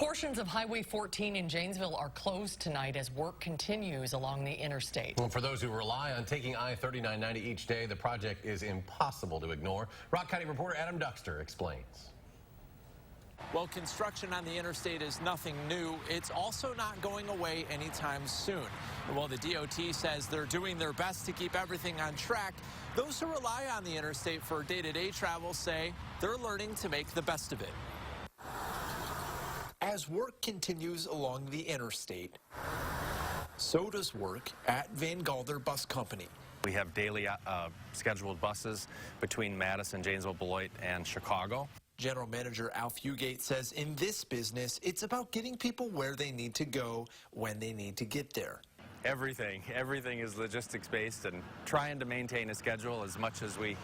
Portions of Highway 14 in Janesville are closed tonight as work continues along the interstate. Well, for those who rely on taking I-3990 each day, the project is impossible to ignore. Rock County reporter Adam Duxter explains. Well, construction on the interstate is nothing new. It's also not going away anytime soon. While the DOT says they're doing their best to keep everything on track, those who rely on the interstate for day-to-day travel say they're learning to make the best of it. As work continues along the interstate, so does work at Van Galder Bus Company. We have daily scheduled buses between Madison, Janesville, Beloit, and Chicago. General Manager Al Fugate says in this business, it's about getting people where they need to go when they need to get there. Everything is logistics based and trying to maintain a schedule as much as we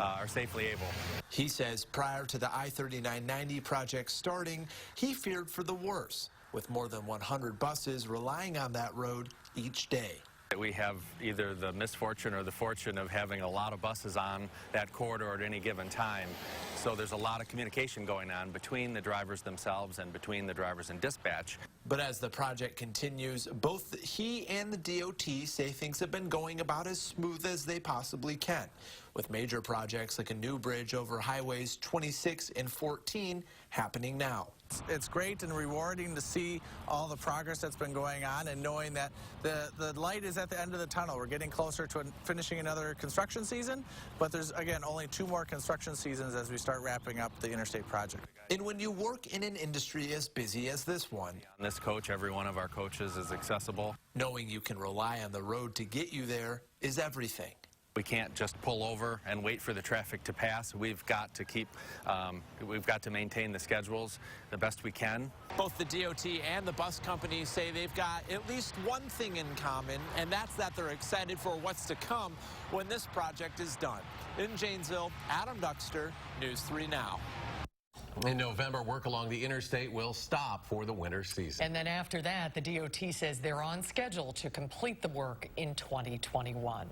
are safely able. He says prior to the I-3990 project starting, he feared for the worst, with more than 100 buses relying on that road each day. We have either the misfortune or the fortune of having a lot of buses on that corridor at any given time. So there's a lot of communication going on between the drivers themselves and between the drivers and dispatch. But as the project continues, both he and the DOT say things have been going about as smooth as they possibly can, with major projects like a new bridge over highways 26 and 14 happening now. It's great and rewarding to see all the progress that's been going on and knowing that the light is at the end of the tunnel. We're getting closer to finishing another construction season, but there's, again, only 2 more construction seasons as we start wrapping up the interstate project. And when you work in an industry as busy as this one, This coach, every one of our coaches is accessible. knowing you can rely on the road to get you there is everything. We can't just pull over and wait for the traffic to pass. We've got to maintain the schedules the best we can. Both the DOT and the bus company say they've got at least one thing in common, and that's that they're excited for what's to come when this project is done. In Janesville, Adam Duxter, News 3 Now. In November, work along the interstate will stop for the winter season. And then after that, the DOT says they're on schedule to complete the work in 2021.